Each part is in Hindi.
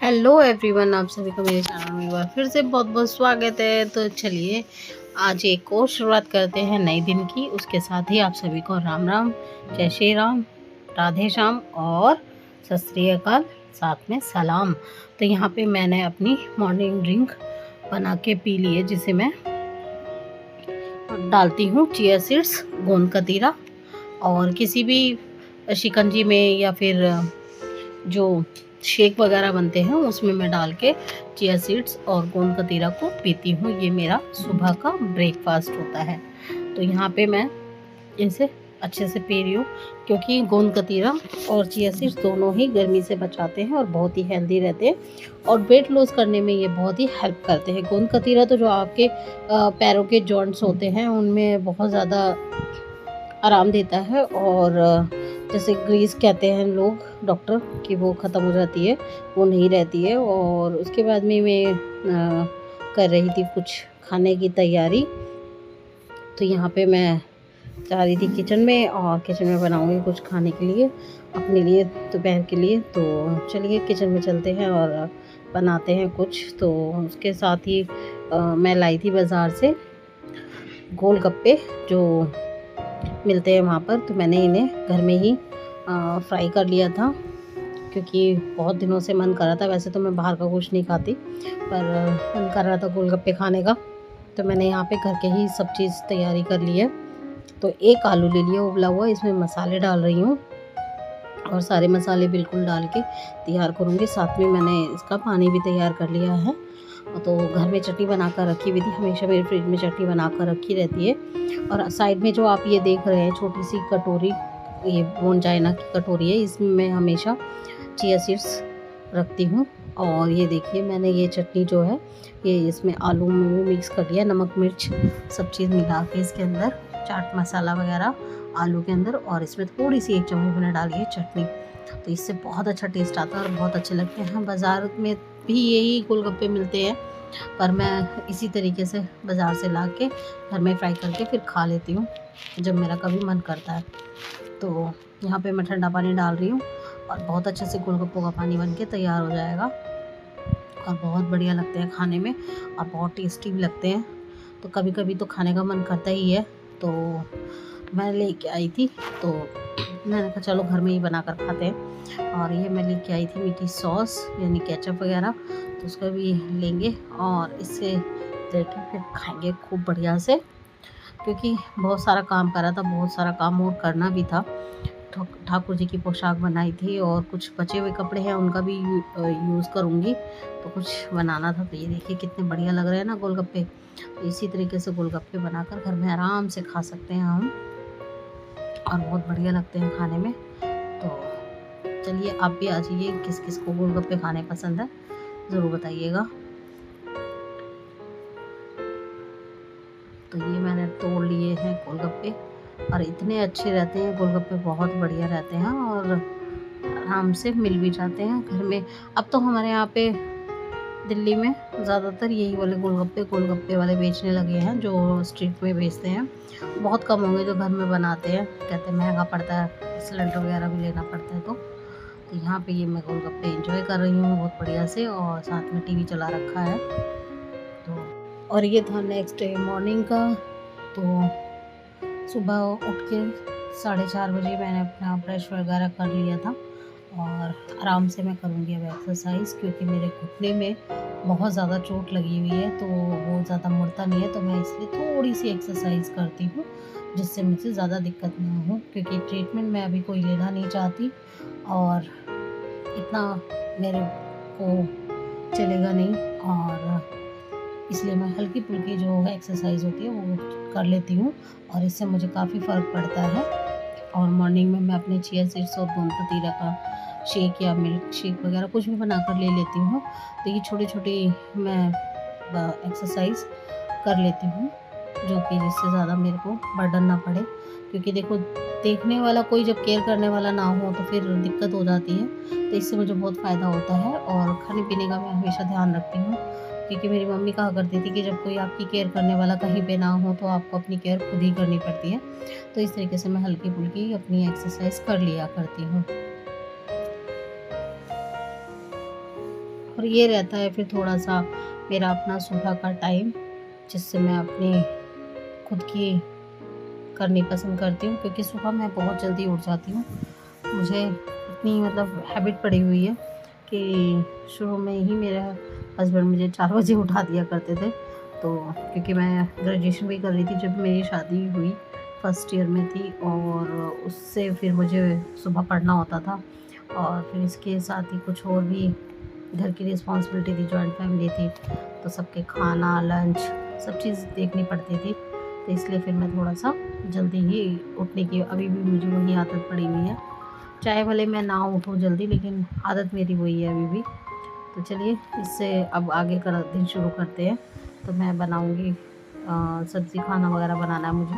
हेलो एवरीवन, आप सभी को मेरे चैनल में एक बार फिर से बहुत बहुत स्वागत है। तो चलिए आज एक और शुरुआत करते हैं नए दिन की। उसके साथ ही आप सभी को राम राम, जय श्री राम, राधे श्याम और सत श्री अकाल, साथ में सलाम। तो यहाँ पे मैंने अपनी मॉर्निंग ड्रिंक बना के पी ली है, जिसे मैं डालती हूँ चिया सीड्स, गोंद कतीरा और किसी भी शिकंजी में या फिर जो शेक वगैरह बनते हैं उसमें मैं डाल के चिया सीड्स और गोंद कतीरा को पीती हूँ। ये मेरा सुबह का ब्रेकफास्ट होता है। तो यहाँ पे मैं इसे अच्छे से पी रही हूँ, क्योंकि गोंद कतीरा और चिया सीड्स दोनों ही गर्मी से बचाते हैं और बहुत ही हेल्दी रहते हैं और वेट लॉस करने में ये बहुत ही हेल्प करते हैं। गोंद कतीरा तो जो आपके पैरों के जॉइंट्स होते हैं उनमें बहुत ज़्यादा आराम देता है, और जैसे ग्रीस कहते हैं लोग, डॉक्टर, कि वो ख़त्म हो जाती है, वो नहीं रहती है। और उसके बाद में मैं कर रही थी कुछ खाने की तैयारी। तो यहाँ पे मैं जा रही थी किचन में, और किचन में बनाऊंगी कुछ खाने के लिए अपने लिए, दोपहर के लिए। तो चलिए किचन में चलते हैं और बनाते हैं कुछ। तो उसके साथ ही मैं लाई थी बाज़ार से गोलगप्पे जो मिलते हैं वहाँ पर। तो मैंने इन्हें घर में ही फ्राई कर लिया था, क्योंकि बहुत दिनों से मन कर रहा था। वैसे तो मैं बाहर का कुछ नहीं खाती, पर मन कर रहा था गोलगप्पे खाने का, तो मैंने यहाँ पे घर के ही सब चीज़ तैयारी कर ली है। तो एक आलू ले लिया उबला हुआ, इसमें मसाले डाल रही हूँ और सारे मसाले बिल्कुल डाल के तैयार करूँगी। साथ में मैंने इसका पानी भी तैयार कर लिया है। तो घर में चटनी बना कर रखी हुई थी, हमेशा मेरे फ्रिज में चटनी बना कर रखी रहती है। और साइड में जो आप ये देख रहे हैं छोटी सी कटोरी, ये बोन चाइना की कटोरी है, इसमें मैं हमेशा चिया सीड्स रखती हूँ। और ये देखिए मैंने ये चटनी जो है ये इसमें आलू में भी मिक्स कर लिया, नमक मिर्च सब चीज़ मिला के इसके अंदर, चाट मसाला वगैरह आलू के अंदर, और इसमें थोड़ी सी 1 चम्मच मैंने डाली है चटनी। तो इससे बहुत अच्छा टेस्ट आता है और बहुत अच्छे लगते हैं। बाज़ार में भी यही गोलगप्पे मिलते हैं, पर मैं इसी तरीके से बाज़ार से ला के घर में फ्राई करके फिर खा लेती हूँ जब मेरा कभी मन करता है। तो यहाँ पे मैं ठंडा पानी डाल रही हूँ और बहुत अच्छे से गोलगप्पों का पानी बन के तैयार हो जाएगा, और बहुत बढ़िया लगते हैं खाने में और बहुत टेस्टी भी लगते हैं। तो कभी कभी तो खाने का मन करता ही है। तो मैं लेके आई थी, तो मैंने कहा चलो घर में ही बना कर खाते हैं। और ये मैं लेके आई थी मीठी सॉस यानी केचप वगैरह, तो उसका भी लेंगे और इससे लेके फिर खाएंगे खूब बढ़िया से, क्योंकि बहुत सारा काम करा था, बहुत सारा काम और करना भी था। ठाकुर जी की पोशाक बनाई थी और कुछ बचे हुए कपड़े हैं उनका भी यूज़ करूँगी, तो कुछ बनाना था। तो ये देखिए कितने बढ़िया लग रहे हैं ना गोलगप्पे। तो इसी तरीके से गोलगप्पे बनाकर घर में आराम से खा सकते हैं हम, और बहुत बढ़िया लगते हैं खाने में। तो चलिए आप भी आ जाइए, किस किस को गोलगप्पे खाने पसंद है ज़रूर बताइएगा। तो ये मैंने तोड़ लिए हैं गोलगप्पे, और इतने अच्छे रहते हैं गोलगप्पे, बहुत बढ़िया रहते हैं और आराम से मिल भी जाते हैं घर में। अब तो हमारे यहाँ पे दिल्ली में ज़्यादातर यही वाले गोलगप्पे वाले बेचने लगे हैं, जो स्ट्रीट में बेचते हैं। बहुत कम होंगे जो घर में बनाते हैं, कहते हैं महंगा पड़ता है, सिलेंडर वगैरह भी लेना पड़ता है। तो यहाँ पे ये मैं गोलगप्पे एंजॉय कर रही हूँ बहुत बढ़िया से, और साथ में टीवी चला रखा है। तो और ये था नेक्स्ट डे मॉर्निंग का। तो सुबह उठ के 4:30 बजे मैंने अपना ब्रश वगैरह कर लिया था, और आराम से मैं करूँगी अब एक्सरसाइज, क्योंकि मेरे घुटने में बहुत ज़्यादा चोट लगी हुई है, तो वो ज़्यादा मुड़ता नहीं है। तो मैं इसलिए थोड़ी सी एक्सरसाइज करती हूँ, जिससे मुझे ज़्यादा दिक्कत ना हो, क्योंकि ट्रीटमेंट मैं अभी कोई लेना नहीं चाहती, और इतना मेरे को चलेगा नहीं, और इसलिए मैं हल्की फुल्की जो एक्सरसाइज होती है वो कर लेती हूँ, और इससे मुझे काफ़ी फ़र्क पड़ता है। और मॉर्निंग में मैं अपने चिया सीड्स और गोंद कतीरा का शेक या मिल्क शेक वगैरह कुछ भी बना कर ले लेती हूँ। तो ये छोटी छोटी मैं एक्सरसाइज कर लेती हूँ, जो कि जिससे ज़्यादा मेरे को बर्डन ना पड़े, क्योंकि देखो देखने वाला कोई जब केयर करने वाला ना हो तो फिर दिक्कत हो जाती है। तो इससे मुझे बहुत फ़ायदा होता है, और खाने पीने का मैं हमेशा ध्यान रखती हूँ, क्योंकि मेरी मम्मी कहा करती थी कि जब कोई आपकी केयर करने वाला कहीं पे ना हो तो आपको अपनी केयर खुद ही करनी पड़ती है। तो इस तरीके से मैं हल्की फुल्की अपनी एक्सरसाइज कर लिया करती हूँ। और ये रहता है फिर थोड़ा सा मेरा अपना सुबह का टाइम, जिससे मैं अपनी खुद की करनी पसंद करती हूँ, क्योंकि सुबह मैं बहुत जल्दी उठ जाती हूँ। मुझे इतनी मतलब हैबिट पड़ी हुई है कि शुरू में ही मेरे हस्बैंड मुझे 4 बजे उठा दिया करते थे। तो क्योंकि मैं ग्रेजुएशन भी कर रही थी जब मेरी शादी हुई, फर्स्ट ईयर में थी, और उससे फिर मुझे सुबह पढ़ना होता था, और फिर इसके साथ ही कुछ और भी घर की रिस्पॉन्सिबिलिटी थी, जॉइंट फैमिली थी, तो सबके खाना, लंच, सब चीज़ देखनी पड़ती थी। तो इसलिए फिर मैं थोड़ा-सा जल्दी ही उठने की अभी भी मुझे वही आदत पड़ी हुई है। चाहे भले मैं ना उठूँ जल्दी, लेकिन आदत मेरी वही है अभी भी। तो चलिए इससे अब आगे का दिन शुरू करते हैं। तो मैं बनाऊँगी सब्ज़ी, खाना वगैरह बनाना है मुझे।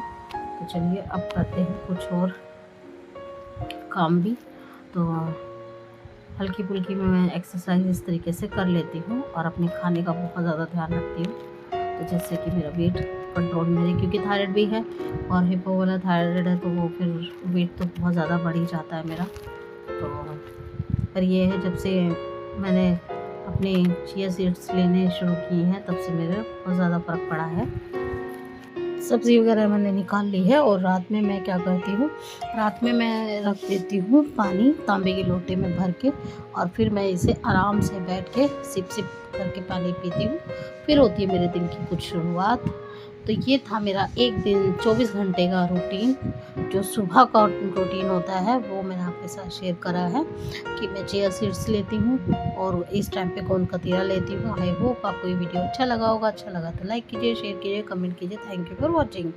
तो चलिए अब करते हैं कुछ और काम भी। तो हल्की-फुल्की में मैं एक्सरसाइज़ इस तरीके से कर लेती हूँ और अपने खाने का बहुत ज़्यादा ध्यान रखती हूँ। तो जिससे कि मेरा वेट कंट्रोल में रहे, क्योंकि थायराइड भी है और हिपो वाला थायराइड है, तो वो फिर वेट तो बहुत ज़्यादा बढ़ ही जाता है मेरा। तो पर ये है, जब से मैंने अपने चिया सीड्स लेने शुरू किए हैं तब से मेरे बहुत ज़्यादा फ़र्क पड़ा है। सब्ज़ी वगैरह मैंने निकाल ली है, और रात में मैं क्या करती हूँ, रात में मैं रख देती हूँ पानी तांबे के लोटे में भर के, और फिर मैं इसे आराम से बैठ के सिप सिप करके पानी पीती हूँ। फिर होती है मेरे दिन की कुछ शुरुआत। तो ये था मेरा एक दिन 24 घंटे का रूटीन, जो सुबह का रूटीन होता है वो मैंने आपके साथ शेयर करा है कि मैं चिया सीड्स लेती हूँ और इस टाइम पे गोंद कतीरा लेती हूँ। आई होप आपको ये वीडियो अच्छा लगा होगा। अच्छा लगा तो लाइक कीजिए, शेयर कीजिए, कमेंट कीजिए। Thank you for watching.